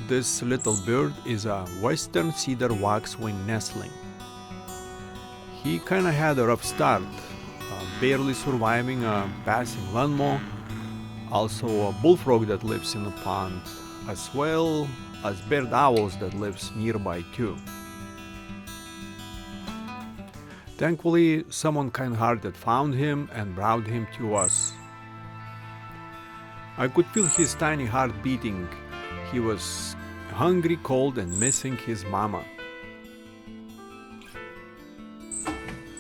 this little bird is a western cedar waxwing nestling. He kinda had a rough start, barely surviving a passing lawnmower, also a bullfrog that lives in the pond, as well as barred owls that lives nearby too. Thankfully, someone kind-hearted found him and brought him to us. I could feel his tiny heart beating. He was hungry, cold, and missing his mama.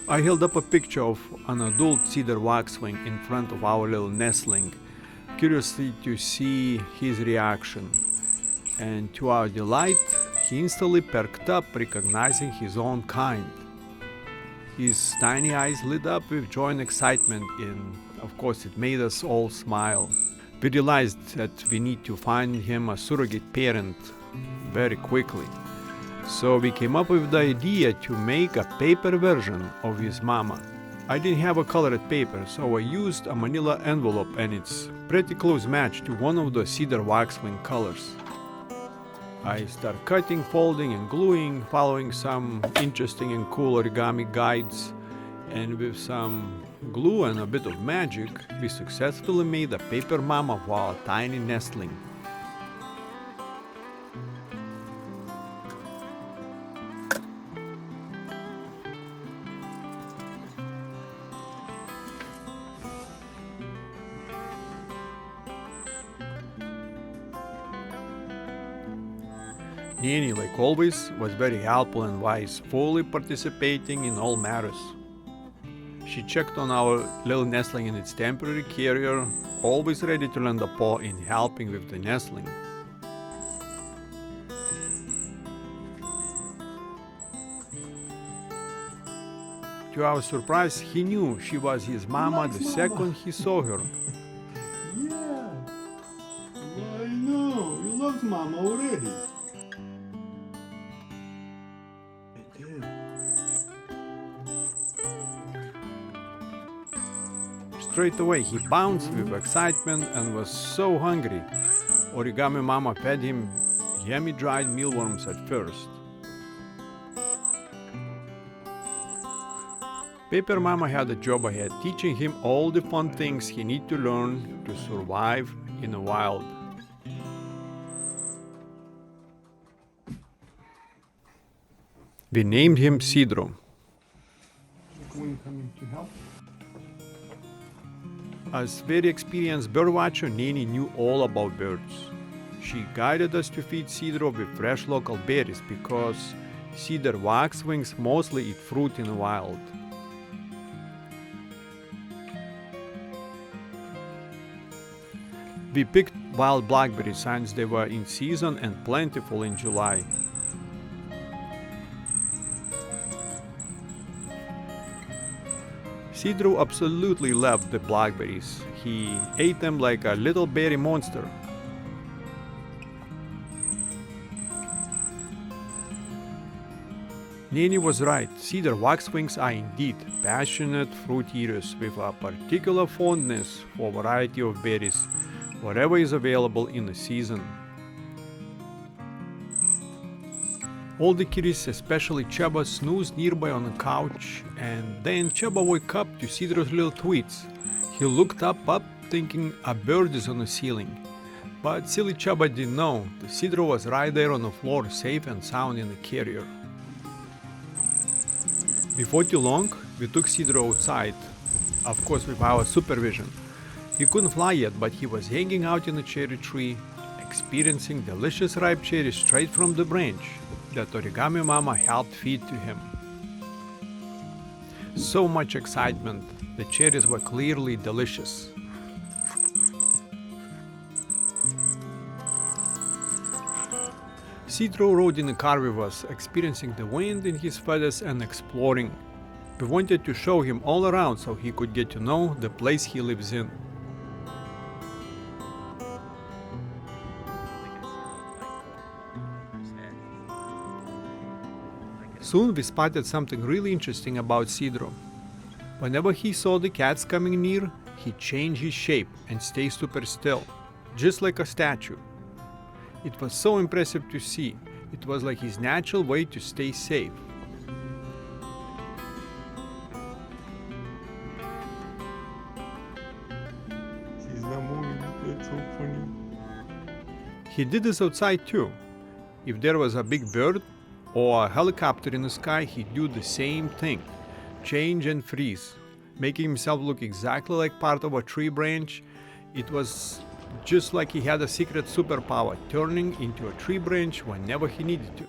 I held up a picture of an adult cedar waxwing in front of our little nestling, curiously to see his reaction. And to our delight, he instantly perked up, recognizing his own kind. His tiny eyes lit up with joy and excitement, and of course it made us all smile. We realized that we need to find him a surrogate parent very quickly. So we came up with the idea to make a paper version of his mama. I didn't have a colored paper, so I used a manila envelope, and it's pretty close match to one of the cedar waxwing colors. I start cutting, folding, and gluing, following some interesting and cool origami guides, and with some glue and a bit of magic, we successfully made a paper mama for our tiny nestling. Nanny, like always, was very helpful and wise, fully participating in all matters. She checked on our little nestling in its temporary carrier, always ready to lend a paw in helping with the nestling. To our surprise, he knew she was his mama the second he saw her. Yeah, I know. You love Mama already. I did. Straight away, he bounced with excitement and was so hungry. Origami Mama fed him yummy dried mealworms at first. Paper Mama had a job ahead, teaching him all the fun things he need to learn to survive in the wild. We named him Cedro. Queen coming to help. As very experienced birdwatcher, Nini knew all about birds. She guided us to feed Cedro with fresh local berries because cedar waxwings mostly eat fruit in the wild. We picked wild blackberries since they were in season and plentiful in July. Cedro absolutely loved the blackberries. He ate them like a little berry monster. Nini was right. Cedar waxwings are indeed passionate fruit eaters with a particular fondness for a variety of berries, whatever is available in the season. All the kitties, especially Chubba, snoozed nearby on the couch, and then Chubba woke up to Cedro's little tweets. He looked up, thinking a bird is on the ceiling. But silly Chubba didn't know the Cedro was right there on the floor, safe and sound in the carrier. Before too long, we took Cedro outside, of course with our supervision. He couldn't fly yet, but he was hanging out in a cherry tree, experiencing delicious ripe cherries straight from the branch that Origami Mama helped feed to him. So much excitement, the cherries were clearly delicious. Cedro rode in the car with us, experiencing the wind in his feathers and exploring. We wanted to show him all around so he could get to know the place he lives in. Soon we spotted something really interesting about Cedro. Whenever he saw the cats coming near, he changed his shape and stayed super still, just like a statue. It was so impressive to see. It was like his natural way to stay safe. She's not moving. That's so funny. He did this outside too. If there was a big bird or a helicopter in the sky, he'd do the same thing. Change and freeze, making himself look exactly like part of a tree branch. It was just like he had a secret superpower, turning into a tree branch whenever he needed to.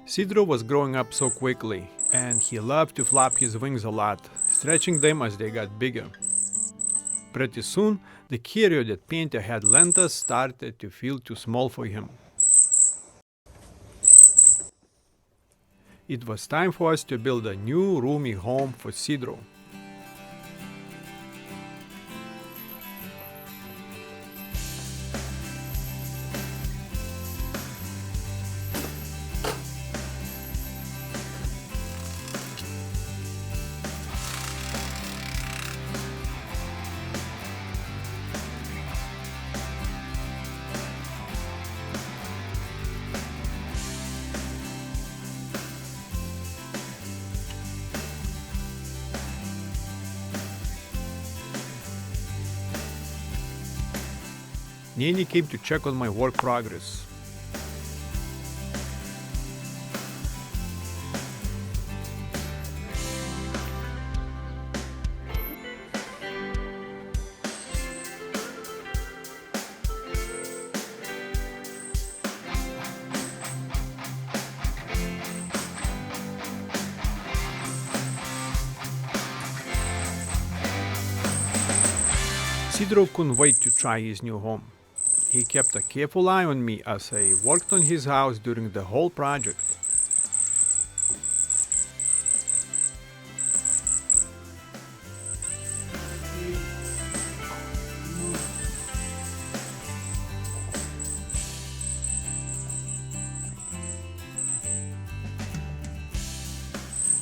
Sidro was growing up so quickly, and he loved to flap his wings a lot, stretching them as they got bigger. Pretty soon, the curio that Painter had lent us started to feel too small for him. It was time for us to build a new roomy home for Sidro. Nini came to check on my work progress. Sidro couldn't wait to try his new home. He kept a careful eye on me as I worked on his house during the whole project.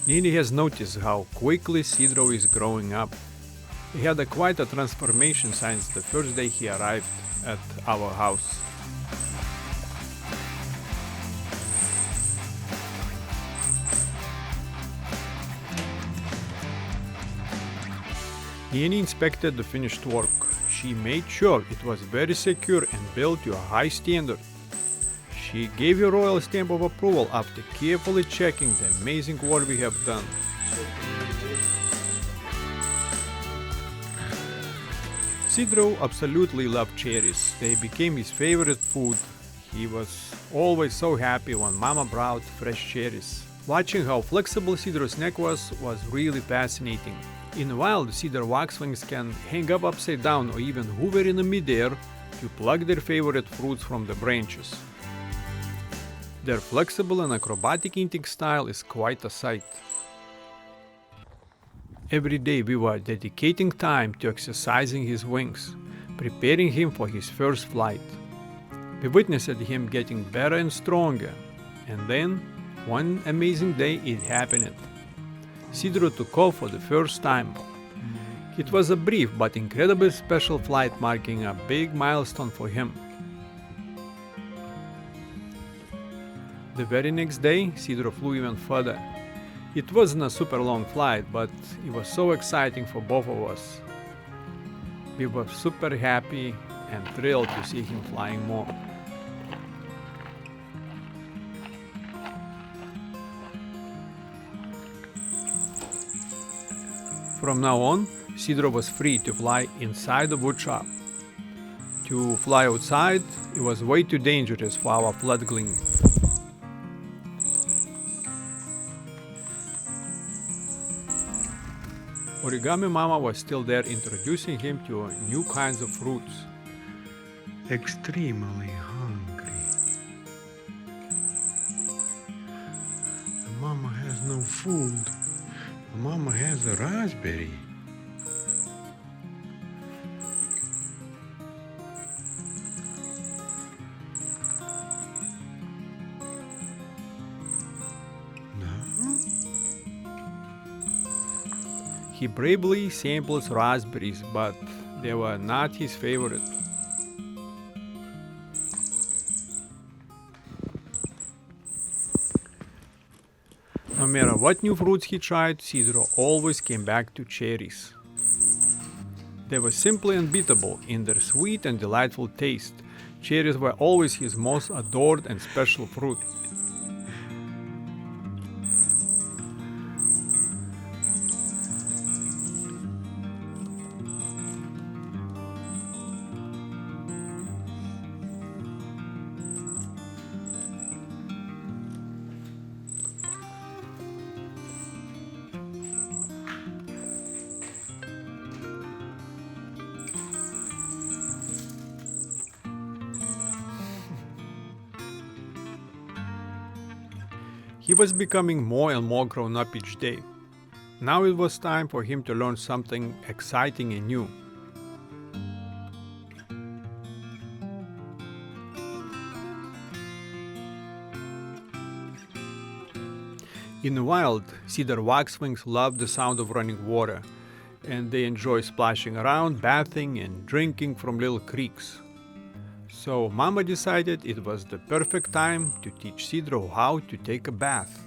Nini has noticed how quickly Sidro is growing up. He had quite a transformation since the first day he arrived at our house. Nini inspected the finished work. She made sure it was very secure and built to a high standard. She gave a royal stamp of approval after carefully checking the amazing work we have done. Sidro absolutely loved cherries. They became his favorite food. He was always so happy when Mama brought fresh cherries. Watching how flexible Sidro's neck was really fascinating. In the wild, cedar waxwings can hang up upside down or even hover in the midair to pluck their favorite fruits from the branches. Their flexible and acrobatic eating style is quite a sight. Every day we were dedicating time to exercising his wings, preparing him for his first flight. We witnessed him getting better and stronger, and then, one amazing day, it happened. Sidro took off for the first time. It was a brief but incredibly special flight, marking a big milestone for him. The very next day, Sidro flew even further. It wasn't a super long flight, but it was so exciting for both of us. We were super happy and thrilled to see him flying more. From now on, Sidro was free to fly inside the woodshop. To fly outside, it was way too dangerous for our fledgling. Origami Mama was still there, introducing him to new kinds of fruits. Extremely hungry. The mama has no food. The mama has a raspberry. No? He bravely samples raspberries, but They were not his favorite. No matter what new fruits he tried, Sidro always came back to cherries. They were simply unbeatable in their sweet and delightful taste. Cherries were always his most adored and special fruit. He was becoming more and more grown up each day. Now it was time for him to learn something exciting and new. In the wild, cedar waxwings love the sound of running water, and they enjoy splashing around, bathing, and drinking from little creeks. So Mama decided it was the perfect time to teach Sidro how to take a bath.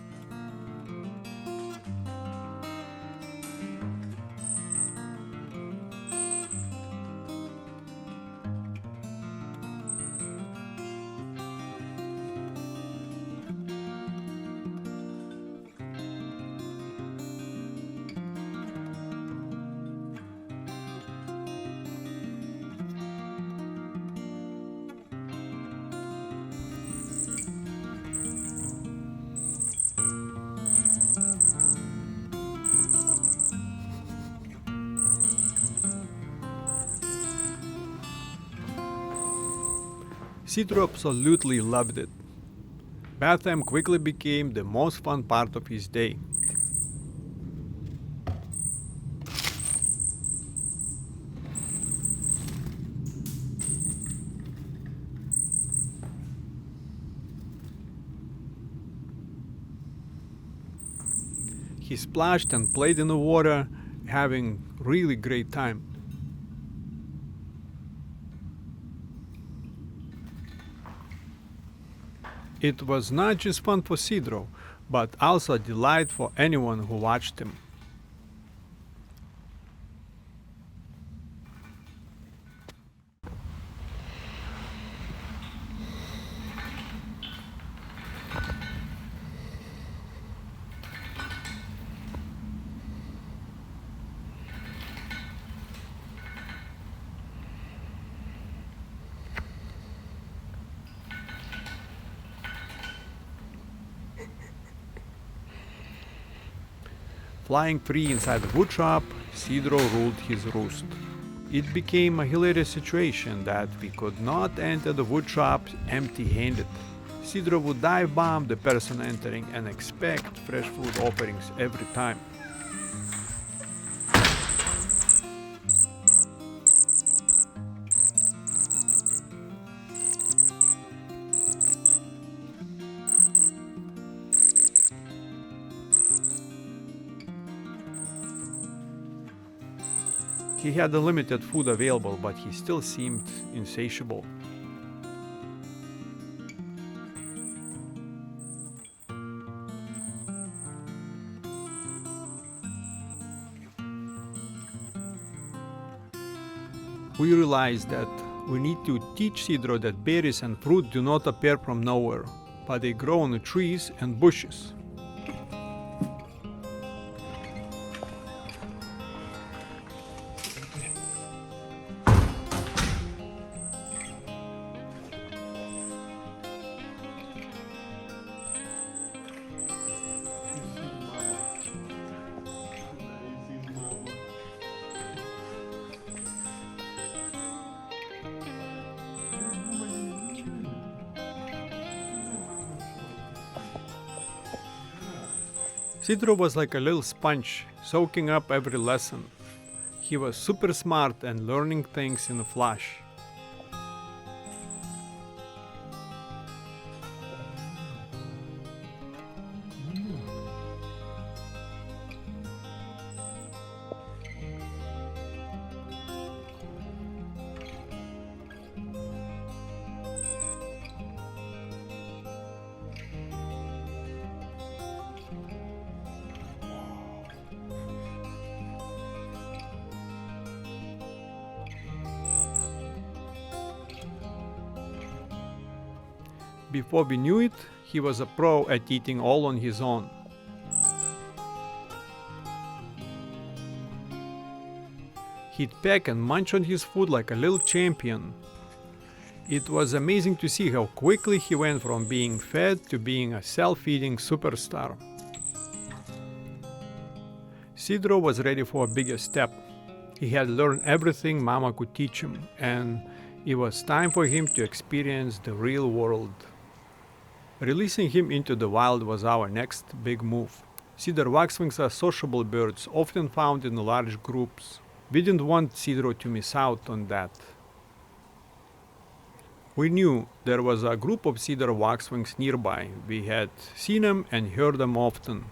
Sidro absolutely loved it. Bath time quickly became the most fun part of his day. He splashed and played in the water, having really great time. It was not just fun for Sidro, but also a delight for anyone who watched him. Flying free inside the woodshop, Sidro ruled his roost. It became a hilarious situation that we could not enter the woodshop empty-handed. Sidro would dive bomb the person entering and expect fresh food offerings every time. He had the limited food available, but he still seemed insatiable. We realized that we need to teach Sidro that berries and fruit do not appear from nowhere, but they grow on the trees and bushes. Sidro was like a little sponge, soaking up every lesson. He was super smart and learning things in a flash. Before we knew it, he was a pro at eating all on his own. He'd peck and munch on his food like a little champion. It was amazing to see how quickly he went from being fed to being a self-feeding superstar. Sidro was ready for a bigger step. He had learned everything Mama could teach him, and it was time for him to experience the real world. Releasing him into the wild was our next big move. Cedar waxwings are sociable birds, often found in large groups. We didn't want Sidro to miss out on that. We knew there was a group of cedar waxwings nearby. We had seen them and heard them often.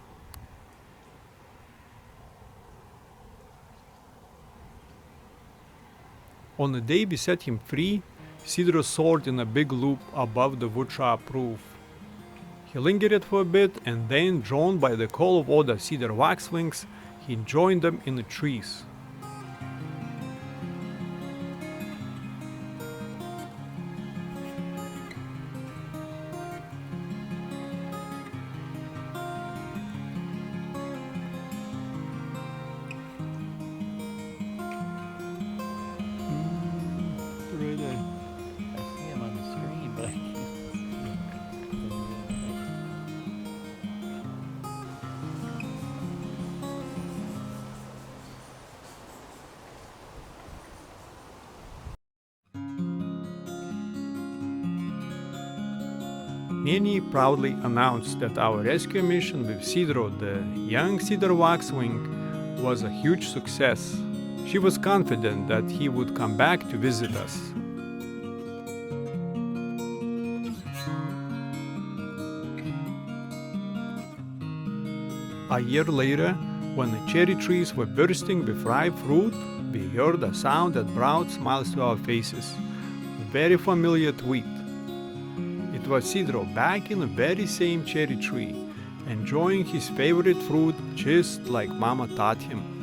On the day we set him free, Sidro soared in a big loop above the woodshop roof. He lingered for a bit, and then, drawn by the call of other cedar waxwings, he joined them in the trees. I see him on the screen, but I can't. Many proudly announced that our rescue mission with Sidro, the young cedar waxwing, was a huge success. She was confident that he would come back to visit us. A year later, when the cherry trees were bursting with ripe fruit, we heard a sound that brought smiles to our faces. A very familiar tweet. It was Sidro back in the very same cherry tree, enjoying his favorite fruit just like Mama taught him.